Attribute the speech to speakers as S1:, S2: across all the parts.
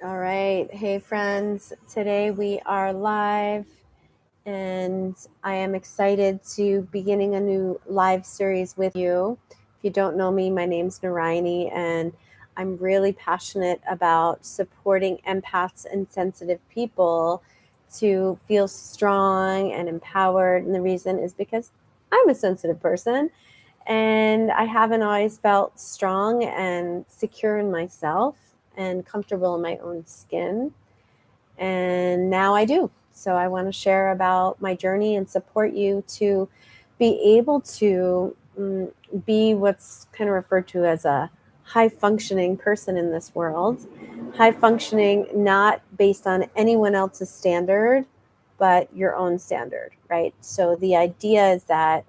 S1: All right. Hey, friends. Today we are live, and I am excited to beginning a new live series with you. If you don't know me, my name's Narayani, and I'm really passionate about supporting empaths and sensitive people to feel strong and empowered. And the reason is because I'm a sensitive person, and I haven't always felt strong and secure in myself and comfortable in my own skin. And now I do. So I want to share about my journey and support you to be able to be what's kind of referred to as a high functioning person in this world. High functioning, not based on anyone else's standard, but your own standard, right? So the idea is that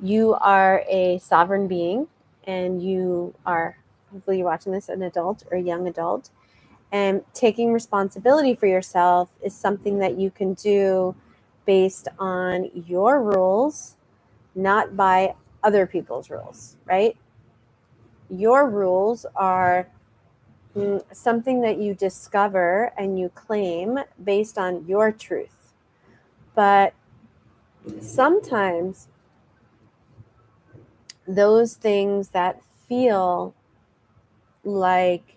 S1: you are a sovereign being, and you are, hopefully you're watching this, an adult or a young adult, and taking responsibility for yourself is something that you can do based on your rules, not by other people's rules, right? Your rules are something that you discover and you claim based on your truth. But sometimes those things that feel like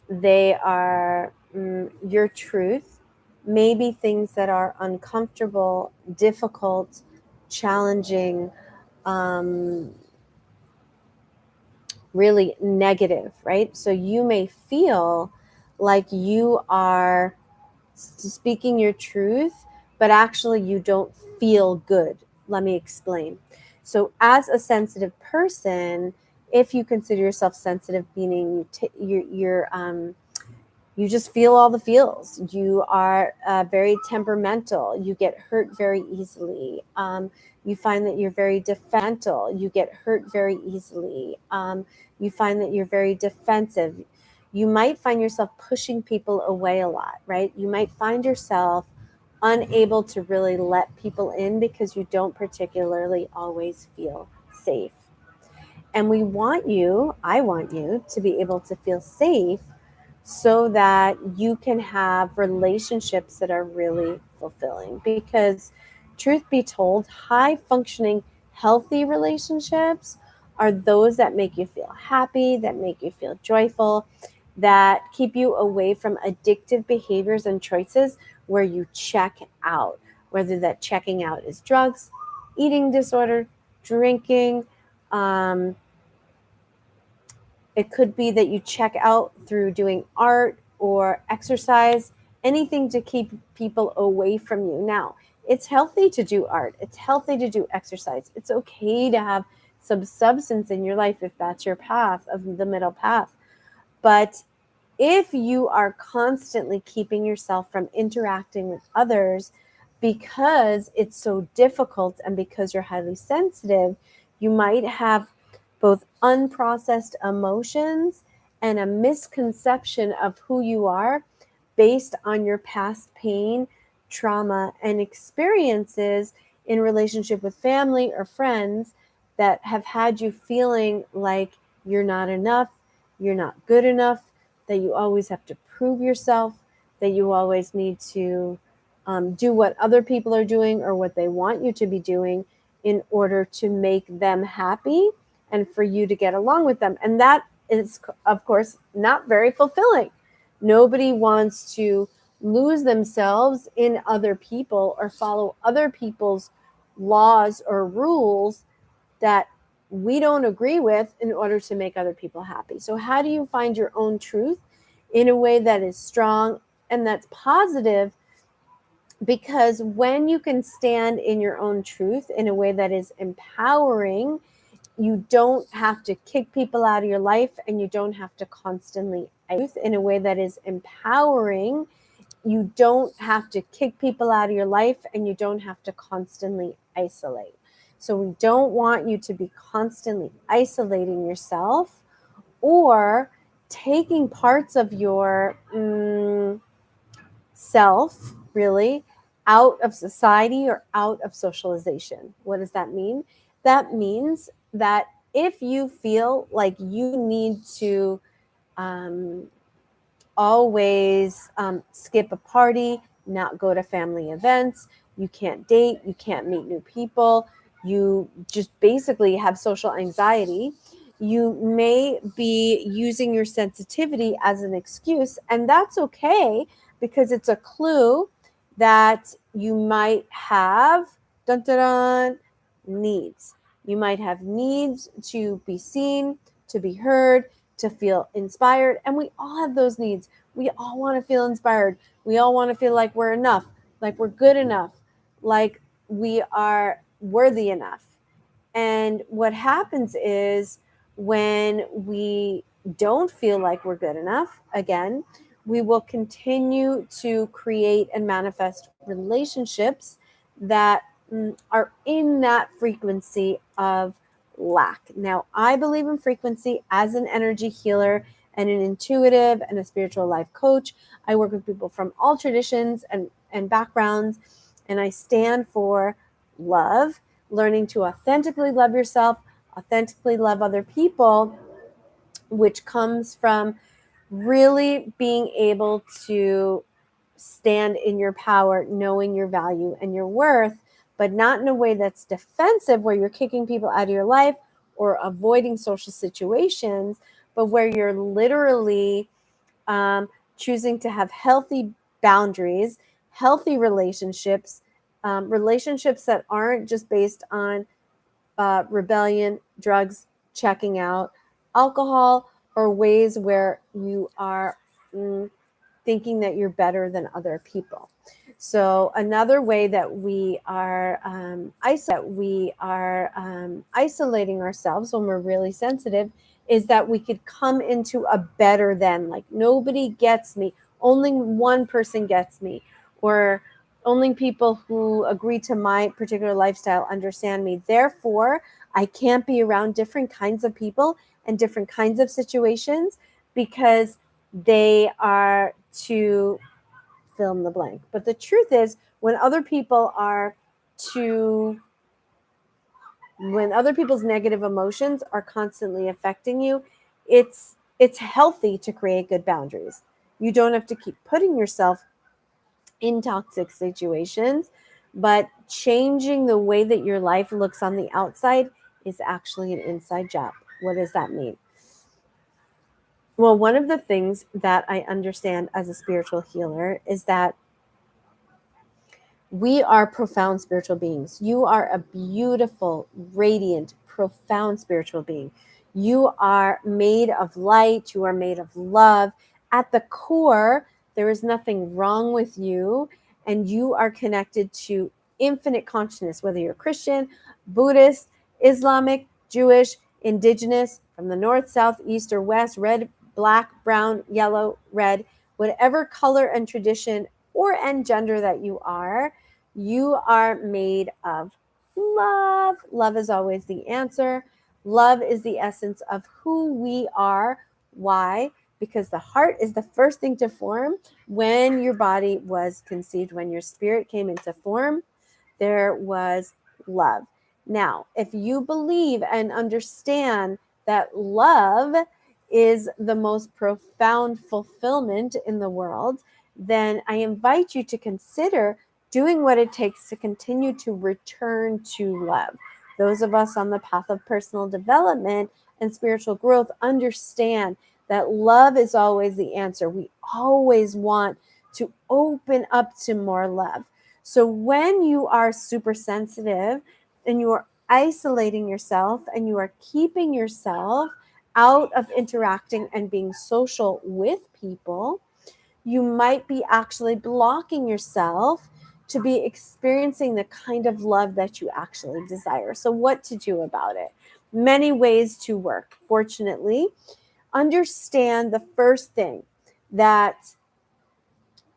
S1: they are your truth, maybe things that are uncomfortable, difficult, challenging, really negative, right? So you may feel like you are speaking your truth, but actually you don't feel good. Let me explain. So as a sensitive person, if you consider yourself sensitive, meaning you just feel all the feels. You are very temperamental. You get hurt very easily. You find that you're very defensive. You get hurt very easily. You find that you're very defensive. You might find yourself pushing people away a lot, right? You might find yourself unable to really let people in because you don't particularly always feel safe. And I want you to be able to feel safe so that you can have relationships that are really fulfilling. Because, truth be told, high functioning, healthy relationships are those that make you feel happy, that make you feel joyful, that keep you away from addictive behaviors and choices where you check out, whether that checking out is drugs, eating disorder, drinking. It could be that you check out through doing art or exercise, anything to keep people away from you. Now, it's healthy to do art. It's healthy to do exercise. It's okay to have some substance in your life if that's your path, of the middle path. But if you are constantly keeping yourself from interacting with others because it's so difficult and because you're highly sensitive, you might have both unprocessed emotions and a misconception of who you are based on your past pain, trauma, and experiences in relationship with family or friends that have had you feeling like you're not enough, you're not good enough, that you always have to prove yourself, that you always need to do what other people are doing or what they want you to be doing in order to make them happy and for you to get along with them. And that is, of course, not very fulfilling. Nobody wants to lose themselves in other people or follow other people's laws or rules that we don't agree with in order to make other people happy. So how do you find your own truth in a way that is strong and that's positive? Because when you can stand in your own truth in a way that is empowering, you don't have to kick people out of your life, and you don't have to constantly in a way that is empowering. You don't have to kick people out of your life, and you don't have to constantly isolate. So we don't want you to be constantly isolating yourself or taking parts of your self, really, out of society or out of socialization. What does that mean? That means that if you feel like you need to always skip a party, not go to family events. You can't date. You can't meet new people. You just basically have social anxiety. You may be using your sensitivity as an excuse, and that's okay because it's a clue that you might have dun, dun, dun, needs. You might have needs to be seen, to be heard, to feel inspired. And we all have those needs. We all want to feel inspired. We all want to feel like we're enough, like we're good enough, like we are worthy enough. And what happens is when we don't feel like we're good enough, again, we will continue to create and manifest relationships that are in that frequency of lack. Now, I believe in frequency as an energy healer and an intuitive and a spiritual life coach. I work with people from all traditions and backgrounds, and I stand for love, learning to authentically love yourself, authentically love other people, which comes from really being able to stand in your power, knowing your value and your worth, but not in a way that's defensive where you're kicking people out of your life or avoiding social situations, but where you're literally choosing to have healthy boundaries, healthy relationships, relationships that aren't just based on rebellion, drugs, checking out, alcohol, or ways where you are thinking that you're better than other people. So another way that we are isolating ourselves when we're really sensitive is that we could come into a better than, like, nobody gets me, only one person gets me, or only people who agree to my particular lifestyle understand me. Therefore, I can't be around different kinds of people and different kinds of situations because they are to fill in the blank. But the truth is, when other people's negative emotions are constantly affecting you, it's healthy to create good boundaries. You don't have to keep putting yourself in toxic situations, but changing the way that your life looks on the outside is actually an inside job. What does that mean? Well, one of the things that I understand as a spiritual healer is that we are profound spiritual beings. You are a beautiful, radiant, profound spiritual being. You are made of light. You are made of love. At the core, there is nothing wrong with you, and you are connected to infinite consciousness, whether you're Christian, Buddhist, Islamic, Jewish, indigenous, from the north, south, east, or west, red, black, brown, yellow, red, whatever color and tradition or and gender that you are made of love. Love is always the answer. Love is the essence of who we are. Why? Because the heart is the first thing to form when your body was conceived, when your spirit came into form. There was love. Now, if you believe and understand that love is the most profound fulfillment in the world, then I invite you to consider doing what it takes to continue to return to love. Those of us on the path of personal development and spiritual growth understand that love is always the answer. We always want to open up to more love. So when you are super sensitive and you are isolating yourself and you are keeping yourself out of interacting and being social with people, you might be actually blocking yourself to be experiencing the kind of love that you actually desire. So what to do about it? Many ways to work. Fortunately, understand the first thing, that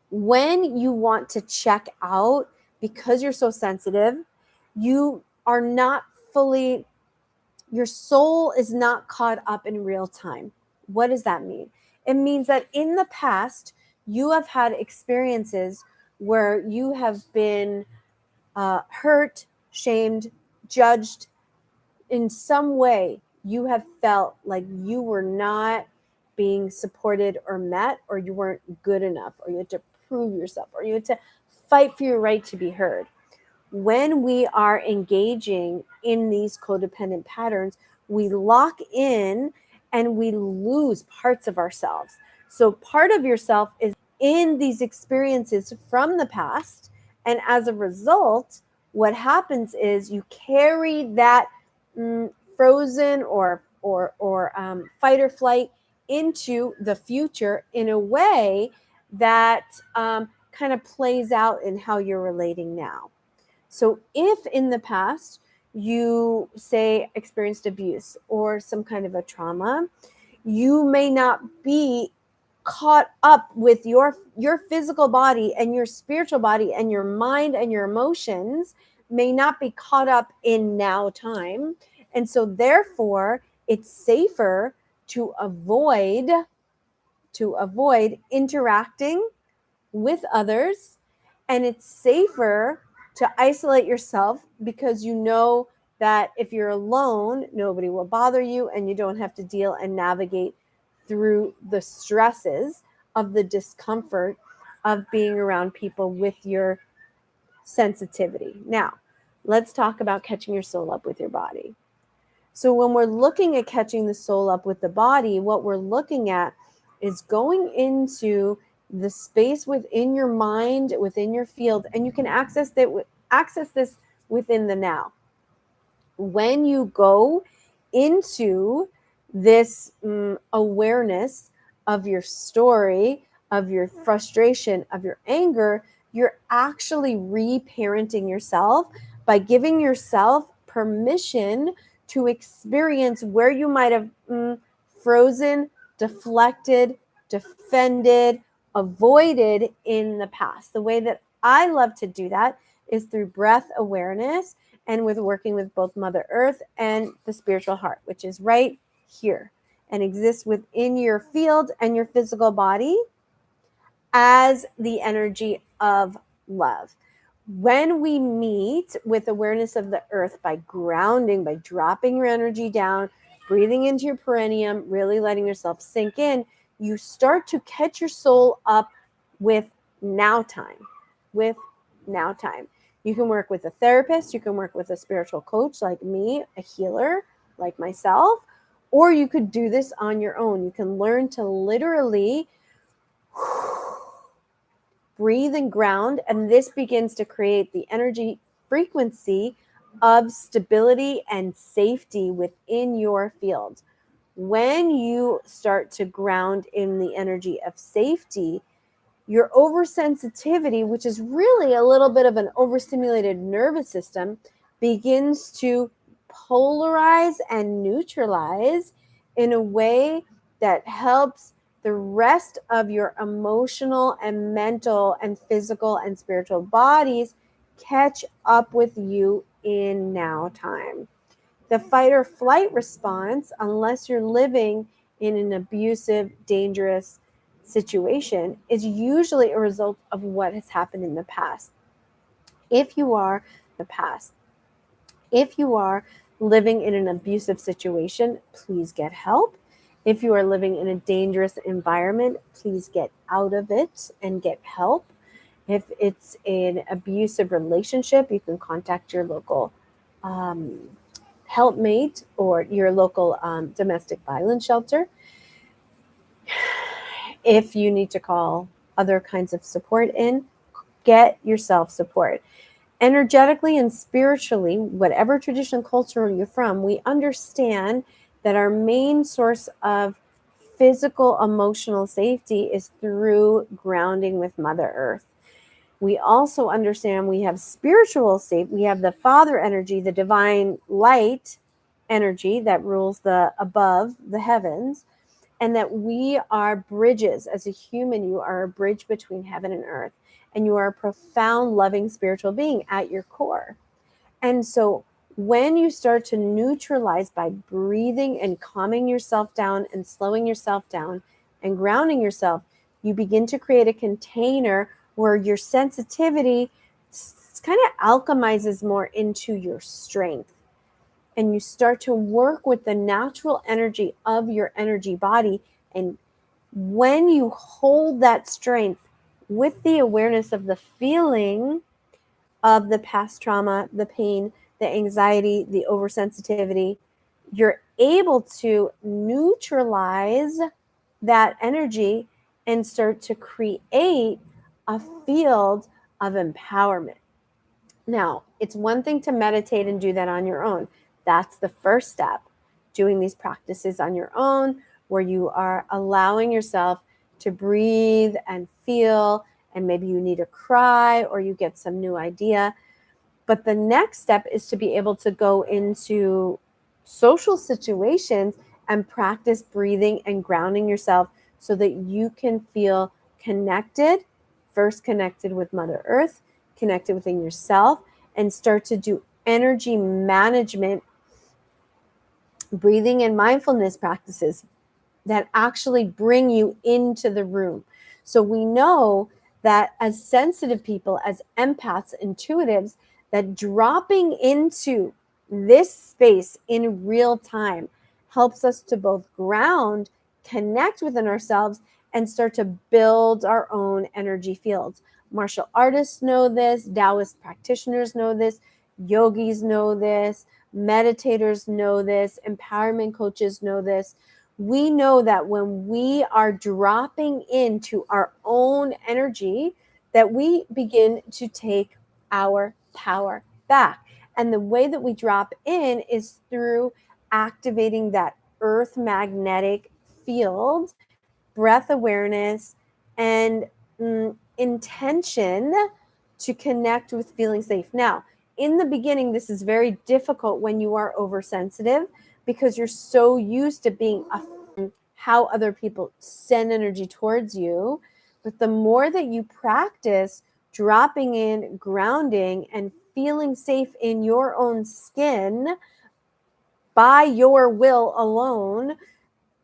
S1: when you want to check out because you're so sensitive, you are not fully, your soul is not caught up in real time. What does that mean? It means that in the past, you have had experiences where you have been hurt, shamed, judged in some way. You have felt like you were not being supported or met, or you weren't good enough, or you had to prove yourself, or you had to fight for your right to be heard. When we are engaging in these codependent patterns, we lock in and we lose parts of ourselves. So part of yourself is in these experiences from the past. And as a result, what happens is you carry that frozen or fight or flight into the future in a way that kind of plays out in how you're relating now. So if in the past you, say, experienced abuse or some kind of a trauma, you may not be caught up with your physical body and your spiritual body, and your mind and your emotions may not be caught up in now time. And so therefore, it's safer to avoid interacting with others, and it's safer to isolate yourself because you know that if you're alone, nobody will bother you, and you don't have to deal and navigate through the stresses of the discomfort of being around people with your sensitivity. Now, let's talk about catching your soul up with your body. So when we're looking at catching the soul up with the body, what we're looking at is going into the space within your mind, within your field, and you can access this within the now. When you go into this awareness of your story, of your frustration, of your anger, you're actually reparenting yourself by giving yourself permission to experience where you might have frozen, deflected, defended, avoided in the past. The way that I love to do that is through breath awareness and with working with both Mother Earth and the spiritual heart, which is right here and exists within your field and your physical body as the energy of love. When we meet with awareness of the earth by grounding, by dropping your energy down, breathing into your perineum, really letting yourself sink in, you start to catch your soul up with now time, with now time. You can work with a therapist, you can work with a spiritual coach like me, a healer like myself, or you could do this on your own. You can learn to literally breathe and ground, and this begins to create the energy frequency of stability and safety within your field. When you start to ground in the energy of safety, your oversensitivity, which is really a little bit of an overstimulated nervous system, begins to polarize and neutralize in a way that helps the rest of your emotional and mental and physical and spiritual bodies catch up with you in now time. The fight or flight response, unless you're living in an abusive, dangerous situation, is usually a result of what has happened in the past. If you are living in an abusive situation, please get help. If you are living in a dangerous environment, please get out of it and get help. If it's an abusive relationship, you can contact your local helpmate or your local domestic violence shelter. If you need to call other kinds of support in, get yourself support. Energetically and spiritually, whatever tradition culture you're from, we understand that our main source of physical, emotional safety is through grounding with Mother Earth. We also understand we have spiritual safety. We have the Father energy, the divine light energy that rules the above, the heavens, and that we are bridges. As a human, you are a bridge between heaven and earth, and you are a profound, loving spiritual being at your core. And so when you start to neutralize by breathing and calming yourself down and slowing yourself down and grounding yourself, you begin to create a container where your sensitivity kind of alchemizes more into your strength. And you start to work with the natural energy of your energy body and When you hold that strength with the awareness of the feeling of the past trauma, the pain, the anxiety, the oversensitivity, you're able to neutralize that energy and start to create a field of empowerment. Now, it's one thing to meditate and do that on your own. That's the first step. Doing these practices on your own, where you are allowing yourself to breathe and feel, and maybe you need a cry or you get some new idea. But the next step is to be able to go into social situations and practice breathing and grounding yourself so that you can feel connected, first connected with Mother Earth, connected within yourself, and start to do energy management, breathing and mindfulness practices that actually bring you into the room. So we know that as sensitive people, as empaths, intuitives, that dropping into this space in real time helps us to both ground, connect within ourselves, and start to build our own energy fields. Martial artists know this, Taoist practitioners know this, yogis know this, meditators know this, empowerment coaches know this. We know that when we are dropping into our own energy, that we begin to take our power back. And the way that we drop in is through activating that earth magnetic field, breath awareness, and intention to connect with feeling safe. Now, in the beginning, this is very difficult when you are oversensitive because you're so used to being how other people send energy towards you. But the more that you practice dropping in, grounding, and feeling safe in your own skin by your will alone,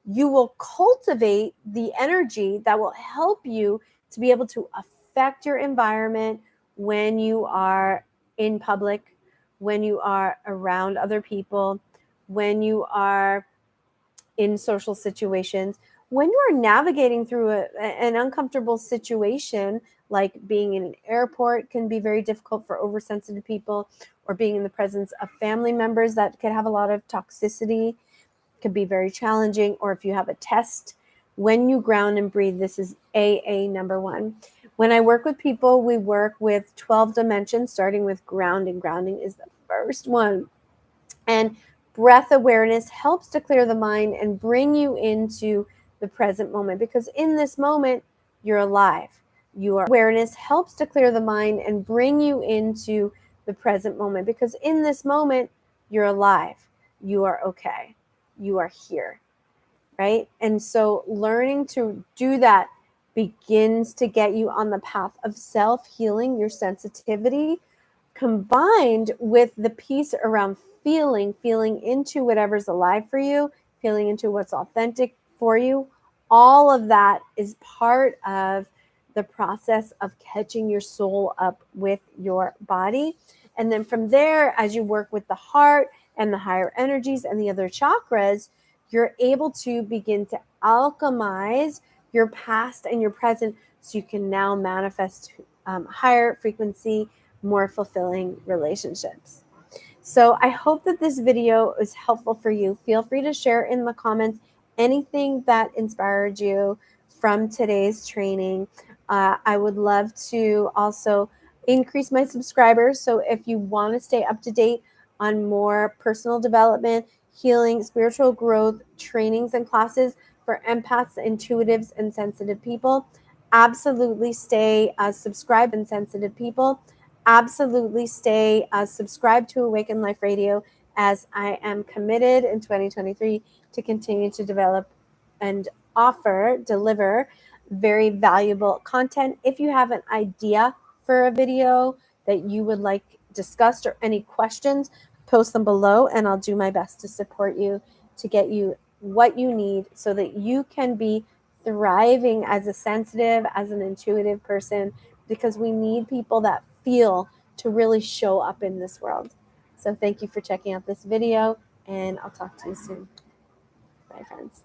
S1: you will cultivate the energy that will help you to be able to affect your environment when you are in public, when you are around other people, when you are in social situations, when you are navigating through an uncomfortable situation, like being in an airport can be very difficult for oversensitive people, or being in the presence of family members that could have a lot of toxicity, could be very challenging, or if you have a test. When you ground and breathe, this is number one. When I work with people, we work with 12 dimensions, starting with grounding. Grounding is the first one. And breath awareness helps to clear the mind and bring you into the present moment, because in this moment, you're alive. Awareness helps to clear the mind and bring you into the present moment, because in this moment, you're alive. You are okay. You are here, right? And so learning to do that begins to get you on the path of self-healing your sensitivity, combined with the piece around feeling into whatever's alive for you, feeling into what's authentic for you. All of that is part of the process of catching your soul up with your body. And then from there, as you work with the heart and the higher energies and the other chakras, you're able to begin to alchemize your past and your present, so you can now manifest higher frequency, more fulfilling relationships. So I hope that this video is helpful for you. Feel free to share in the comments anything that inspired you from today's training. I would love to also increase my subscribers. So if you want to stay up to date on more personal development, healing, spiritual growth, trainings and classes for empaths, intuitives, and sensitive people, absolutely stay subscribed. And sensitive people, absolutely stay subscribed to Awaken Life Radio, as I am committed in 2023 to continue to develop and deliver very valuable content. If you have an idea for a video that you would like discussed, or any questions, post them below and I'll do my best to support you, to get you what you need so that you can be thriving as a sensitive, as an intuitive person, because we need people that feel to really show up in this world. So thank you for checking out this video, and I'll talk to you soon. Bye, friends.